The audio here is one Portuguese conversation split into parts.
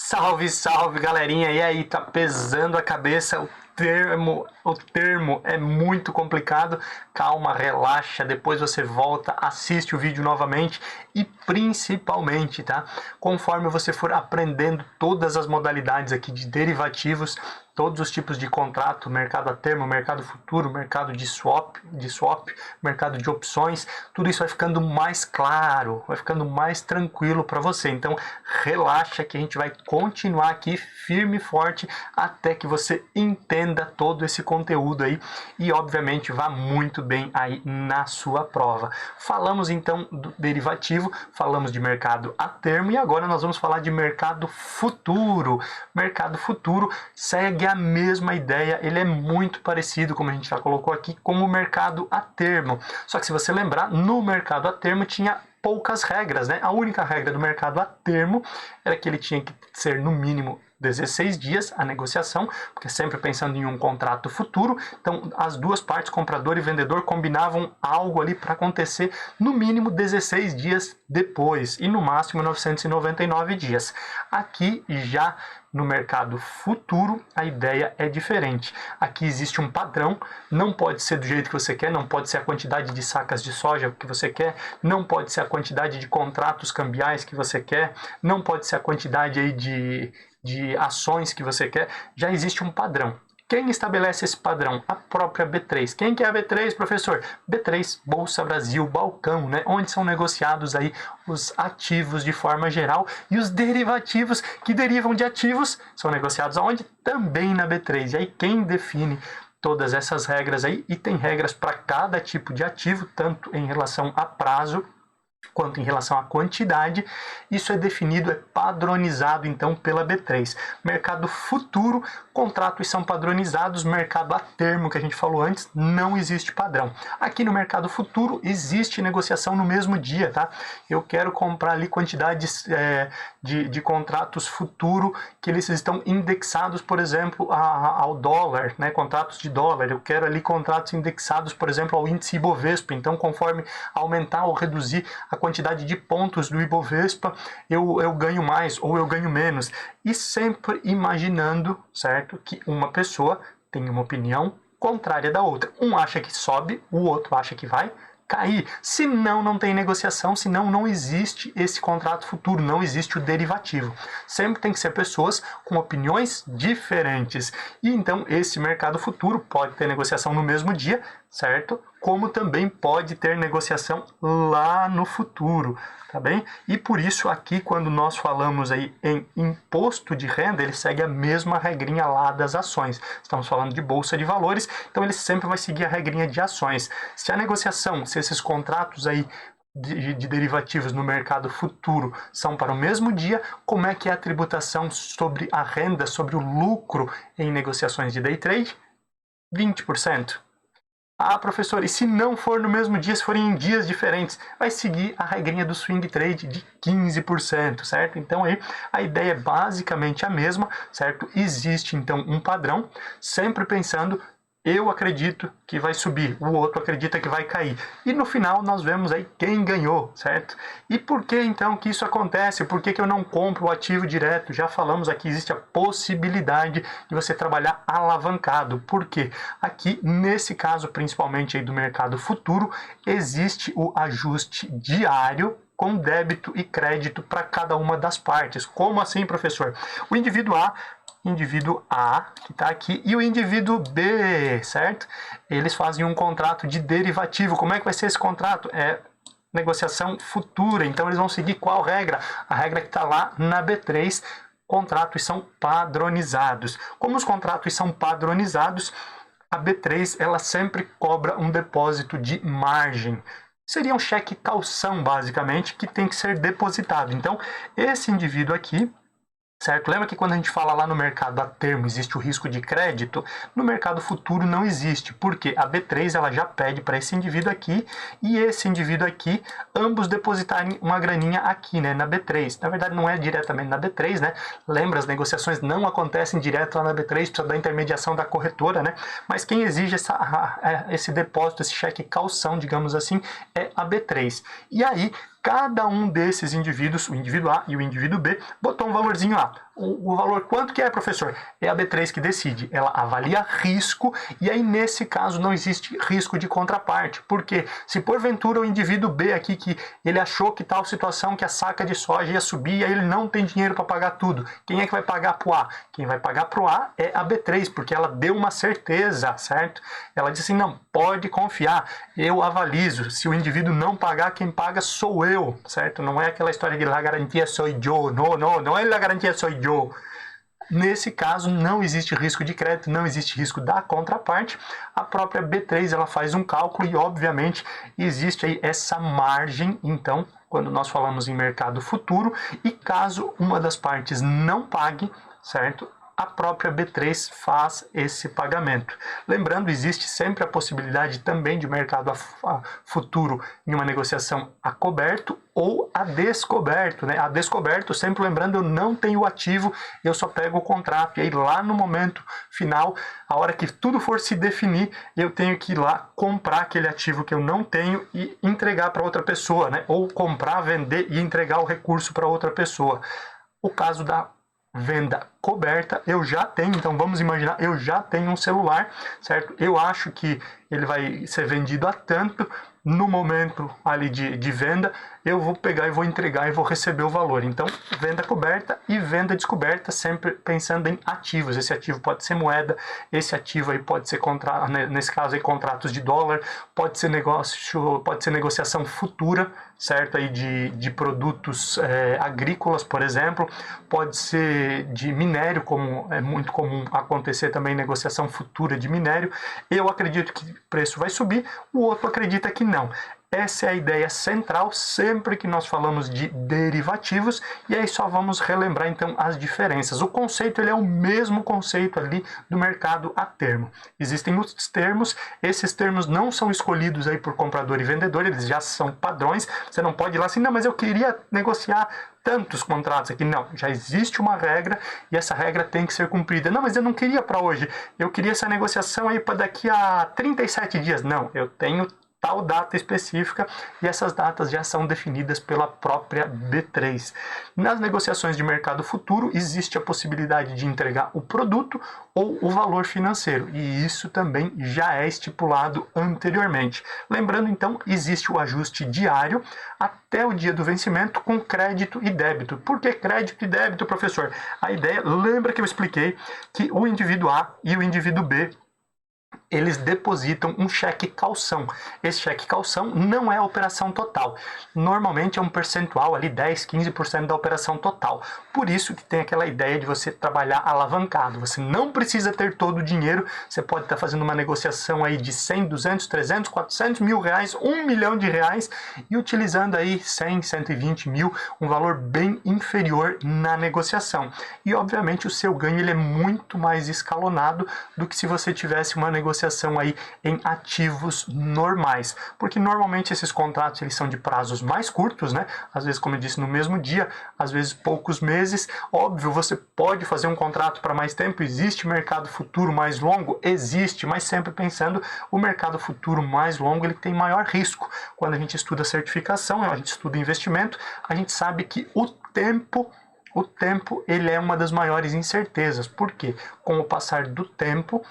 Salve, salve, galerinha! E aí, tá pesando a cabeça? O termo é muito complicado. Calma, relaxa, depois você volta, assiste o vídeo novamente e principalmente, tá? Conforme você for aprendendo todas as modalidades aqui de derivativos, todos os tipos de contrato, mercado a termo, mercado futuro, mercado de swap, mercado de opções, tudo isso vai ficando mais claro, vai ficando mais tranquilo para você. Então, relaxa que a gente vai continuar aqui firme e forte até que você entenda todo esse conteúdo aí e, obviamente, vá muito bem aí na sua prova. Falamos então do derivativo, falamos de mercado a termo e agora nós vamos falar de mercado futuro. Mercado futuro segue a mesma ideia, ele é muito parecido, como a gente já colocou aqui, com o mercado a termo. Só que se você lembrar, no mercado a termo tinha poucas regras, né? A única regra do mercado a termo era que ele tinha que ser no mínimo 16 dias a negociação, porque sempre pensando em um contrato futuro, então as duas partes, comprador e vendedor, combinavam algo ali para acontecer no mínimo 16 dias depois e no máximo 999 dias. Aqui já no mercado futuro, a ideia é diferente. Aqui existe um padrão, não pode ser do jeito que você quer, não pode ser a quantidade de sacas de soja que você quer, não pode ser a quantidade de contratos cambiais que você quer, não pode ser a quantidade aí de ações que você quer. Já existe um padrão. Quem estabelece esse padrão? A própria B3. Quem que é a B3, professor? B3, Bolsa Brasil, balcão, né? Onde são negociados aí os ativos de forma geral e os derivativos que derivam de ativos são negociados aonde? Também na B3. E aí quem define todas essas regras aí, e tem regras para cada tipo de ativo, tanto em relação a prazo quanto em relação à quantidade, isso é definido, é padronizado então pela B3. Mercado futuro, contratos são padronizados, mercado a termo, que a gente falou antes, não existe padrão. Aqui no mercado futuro existe negociação no mesmo dia, tá? Eu quero comprar ali quantidades de contratos futuro que eles estão indexados, por exemplo, ao dólar, né? Contratos de dólar. Eu quero ali contratos indexados, por exemplo, ao índice Ibovespa. Então, conforme aumentar ou reduzir a quantidade de pontos do Ibovespa, eu ganho mais ou eu ganho menos. E sempre imaginando, certo, que uma pessoa tem uma opinião contrária da outra. Um acha que sobe, o outro acha que vai cair. Senão não tem negociação, senão não existe esse contrato futuro, não existe o derivativo. Sempre tem que ser pessoas com opiniões diferentes. E então esse mercado futuro pode ter negociação no mesmo dia, certo? Como também pode ter negociação lá no futuro, tá bem? E por isso aqui, quando nós falamos aí em imposto de renda, ele segue a mesma regrinha lá das ações. Estamos falando de bolsa de valores, então ele sempre vai seguir a regrinha de ações. Se a negociação, se esses contratos aí de derivativos no mercado futuro são para o mesmo dia, como é que é a tributação sobre a renda, sobre o lucro em negociações de day trade? 20%. Ah, professor, e se não for no mesmo dia, se forem em dias diferentes, vai seguir a regrinha do swing trade de 15%, certo? Então aí a ideia é basicamente a mesma, certo? Existe então um padrão, sempre pensando, eu acredito que vai subir, o outro acredita que vai cair. E no final nós vemos aí quem ganhou, certo? E por que então que isso acontece? Por que eu não compro o ativo direto? Já falamos aqui, existe a possibilidade de você trabalhar alavancado. Por quê? Aqui, nesse caso, principalmente aí do mercado futuro, existe o ajuste diário com débito e crédito para cada uma das partes. Como assim, professor? O indivíduo A, que está aqui, e o indivíduo B, certo? Eles fazem um contrato de derivativo. Como é que vai ser esse contrato? É negociação futura. Então, eles vão seguir qual regra? A regra que está lá na B3, contratos são padronizados. Como os contratos são padronizados, a B3 ela sempre cobra um depósito de margem. Seria um cheque calção, basicamente, que tem que ser depositado. Então, esse indivíduo aqui, certo? Lembra que quando a gente fala lá no mercado a termo existe o risco de crédito? No mercado futuro não existe, porque a B3 ela já pede para esse indivíduo aqui e esse indivíduo aqui, ambos depositarem uma graninha aqui, né, na B3. Na verdade não é diretamente na B3, né? Lembra, as negociações não acontecem direto lá na B3, precisa da intermediação da corretora, né? Mas quem exige esse depósito, esse cheque calção, digamos assim, é a B3. E aí, cada um desses indivíduos, o indivíduo A e o indivíduo B, botou um valorzinho lá. o valor quanto que é, professor? É a B3 que decide. Ela avalia risco e aí nesse caso não existe risco de contraparte. Porque se porventura o indivíduo B aqui que ele achou que tal situação que a saca de soja ia subir e aí ele não tem dinheiro para pagar tudo, quem é que vai pagar para o A? Quem vai pagar para o A é a B3, porque ela deu uma certeza, certo? Ela disse assim, não, pode confiar, eu avalizo, se o indivíduo não pagar, quem paga sou eu, certo? Não é aquela história de la garantia soy yo, não é la garantia soy yo. Nesse caso, não existe risco de crédito, não existe risco da contraparte. A própria B3 ela faz um cálculo e, obviamente, existe aí essa margem, então, quando nós falamos em mercado futuro, e caso uma das partes não pague, certo? A própria B3 faz esse pagamento. Lembrando, existe sempre a possibilidade também de mercado a futuro em uma negociação a coberto ou a descoberto, né? A descoberto, sempre lembrando, eu não tenho o ativo, eu só pego o contrato. E aí lá no momento final, a hora que tudo for se definir, eu tenho que ir lá comprar aquele ativo que eu não tenho e entregar para outra pessoa, né? Ou comprar, vender e entregar o recurso para outra pessoa. O caso da venda coberta, eu já tenho, então vamos imaginar, eu já tenho um celular, certo? Eu acho que ele vai ser vendido a tanto, no momento ali de venda, eu vou pegar e vou entregar e vou receber o valor. Então, venda coberta e venda descoberta, sempre pensando em ativos. Esse ativo pode ser moeda, esse ativo aí pode ser, nesse caso aí, contratos de dólar, pode ser negócio, pode ser negociação futura, certo? Aí de produtos agrícolas, por exemplo, pode ser de minério, como é muito comum acontecer também negociação futura de minério. Eu acredito que o preço vai subir, o outro acredita que não. Essa é a ideia central sempre que nós falamos de derivativos, e aí só vamos relembrar então as diferenças. O conceito ele é o mesmo conceito ali do mercado a termo. Existem os termos, esses termos não são escolhidos aí por comprador e vendedor, eles já são padrões. Você não pode ir lá assim, não, mas eu queria negociar tantos contratos aqui. Não, já existe uma regra e essa regra tem que ser cumprida. Não, mas eu não queria para hoje, eu queria essa negociação aí para daqui a 37 dias. Não, eu tenho tal data específica e essas datas já são definidas pela própria B3. Nas negociações de mercado futuro existe a possibilidade de entregar o produto ou o valor financeiro e isso também já é estipulado anteriormente. Lembrando então, existe o ajuste diário até o dia do vencimento com crédito e débito. Por que crédito e débito, professor? A ideia, lembra que eu expliquei que o indivíduo A e o indivíduo B eles depositam um cheque calção. Esse cheque calção não é a operação total. Normalmente é um percentual ali, 10, 15% da operação total. Por isso que tem aquela ideia de você trabalhar alavancado. Você não precisa ter todo o dinheiro. Você pode estar fazendo uma negociação aí de 100, 200, 300, 400 mil reais, 1 milhão de reais e utilizando aí 100, 120 mil, um valor bem inferior na negociação. E obviamente o seu ganho ele é muito mais escalonado do que se você tivesse uma negociação aí em ativos normais, porque normalmente esses contratos eles são de prazos mais curtos, né? Às vezes, como eu disse, no mesmo dia, às vezes poucos meses. Óbvio, você pode fazer um contrato para mais tempo, existe mercado futuro mais longo? Existe, mas sempre pensando o mercado futuro mais longo ele tem maior risco. Quando a gente estuda certificação, a gente estuda investimento, a gente sabe que o tempo ele é uma das maiores incertezas. Por quê? Com o passar do tempo,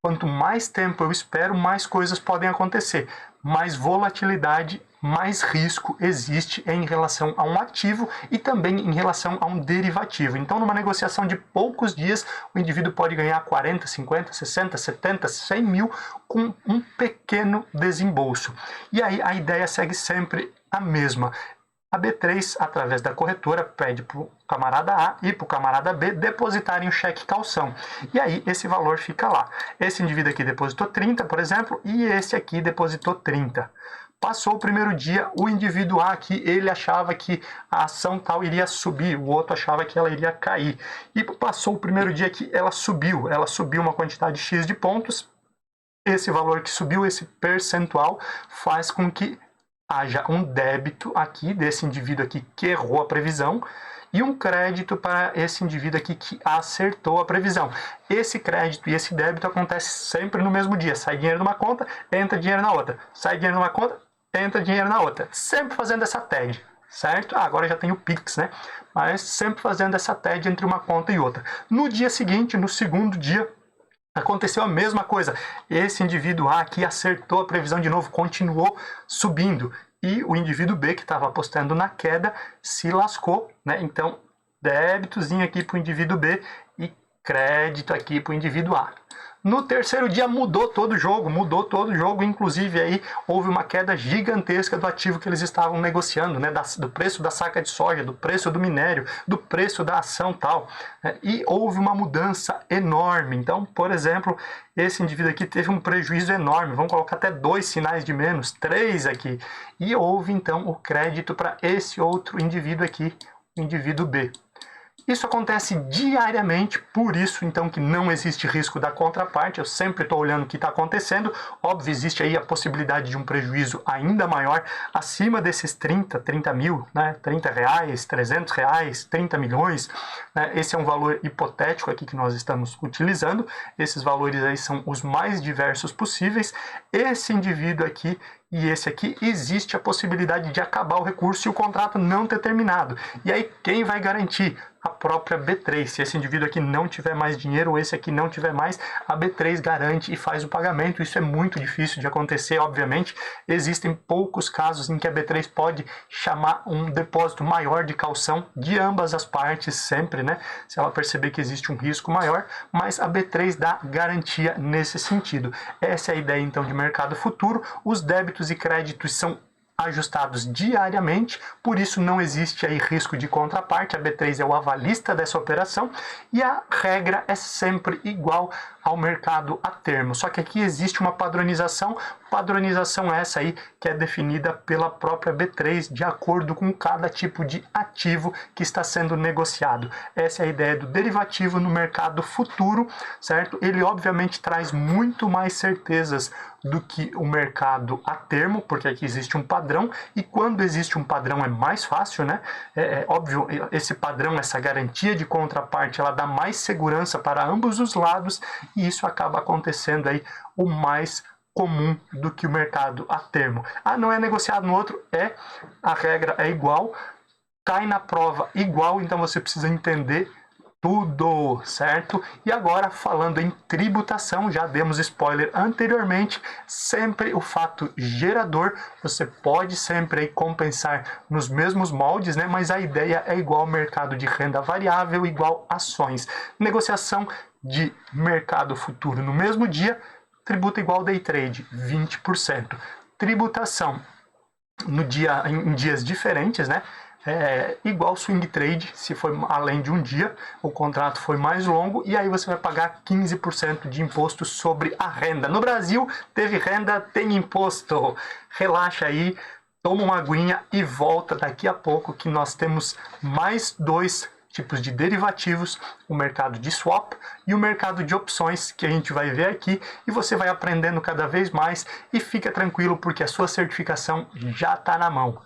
quanto mais tempo eu espero, mais coisas podem acontecer. Mais volatilidade, mais risco existe em relação a um ativo e também em relação a um derivativo. Então, numa negociação de poucos dias, o indivíduo pode ganhar 40, 50, 60, 70, 100 mil com um pequeno desembolso. E aí a ideia segue sempre a mesma. A B3, através da corretora, pede para o camarada A e para o camarada B depositarem o cheque calção. E aí esse valor fica lá. Esse indivíduo aqui depositou 30, por exemplo, e esse aqui depositou 30. Passou o primeiro dia, o indivíduo A aqui, ele achava que a ação tal iria subir, o outro achava que ela iria cair. E passou o primeiro dia que ela subiu uma quantidade X de pontos. Esse valor que subiu, esse percentual, faz com que haja um débito aqui desse indivíduo aqui que errou a previsão e um crédito para esse indivíduo aqui que acertou a previsão. Esse crédito e esse débito acontece sempre no mesmo dia. Sai dinheiro numa conta, entra dinheiro na outra. Sai dinheiro numa conta, entra dinheiro na outra. Sempre fazendo essa tag. certo? Agora já tem o Pix, né? Mas sempre fazendo essa TED entre uma conta e outra. No dia seguinte, no segundo dia, aconteceu a mesma coisa. Esse indivíduo A aqui acertou a previsão de novo, continuou subindo. E o indivíduo B, que estava apostando na queda, se lascou, né? Então, débitozinho aqui para o indivíduo B e crédito aqui para o indivíduo A. No terceiro dia mudou todo o jogo, inclusive aí houve uma queda gigantesca do ativo que eles estavam negociando, né, do preço da saca de soja, do preço do minério, do preço da ação tal, né, e houve uma mudança enorme. Então, por exemplo, esse indivíduo aqui teve um prejuízo enorme, vamos colocar até 2 sinais de menos, 3 aqui, e houve então o crédito para esse outro indivíduo aqui, o indivíduo B. Isso acontece diariamente, por isso então que não existe risco da contraparte, eu sempre estou olhando o que está acontecendo, óbvio existe aí a possibilidade de um prejuízo ainda maior, acima desses 30 mil, né, 30 reais, 300 reais, 30 milhões, né, esse é um valor hipotético aqui que nós estamos utilizando, esses valores aí são os mais diversos possíveis, esse indivíduo aqui e esse aqui, existe a possibilidade de acabar o recurso e o contrato não ter terminado. E aí, quem vai garantir? A própria B3. Se esse indivíduo aqui não tiver mais dinheiro, ou esse aqui não tiver mais, a B3 garante e faz o pagamento. Isso é muito difícil de acontecer, obviamente. Existem poucos casos em que a B3 pode chamar um depósito maior de caução de ambas as partes, sempre, né? Se ela perceber que existe um risco maior, mas a B3 dá garantia nesse sentido. Essa é a ideia, então, de mercado futuro. Os débitos e créditos são ajustados diariamente, por isso não existe aí risco de contraparte, a B3 é o avalista dessa operação e a regra é sempre igual ao mercado a termo, só que aqui existe uma padronização essa aí que é definida pela própria B3 de acordo com cada tipo de ativo que está sendo negociado. Essa é a ideia do derivativo no mercado futuro, certo? Ele obviamente traz muito mais certezas do que o mercado a termo, porque aqui existe um padrão, e quando existe um padrão é mais fácil, né? É óbvio, esse padrão, essa garantia de contraparte, ela dá mais segurança para ambos os lados, e isso acaba acontecendo aí o mais comum do que o mercado a termo. Ah, não é negociado no outro? A regra é igual, cai na prova igual, então você precisa entender tudo, certo? E agora, falando em tributação, já demos spoiler anteriormente, sempre o fato gerador, você pode sempre aí compensar nos mesmos moldes, né? Mas a ideia é igual ao mercado de renda variável, igual ações. Negociação de mercado futuro no mesmo dia, tributo igual day trade, 20%. Tributação em dias diferentes, né? Igual swing trade, se for além de um dia, o contrato foi mais longo, e aí você vai pagar 15% de imposto sobre a renda. No Brasil, teve renda, tem imposto. Relaxa aí, toma uma aguinha e volta daqui a pouco que nós temos mais 2 tipos de derivativos, o mercado de swap e o mercado de opções, que a gente vai ver aqui, e você vai aprendendo cada vez mais, e fica tranquilo porque a sua certificação já está na mão.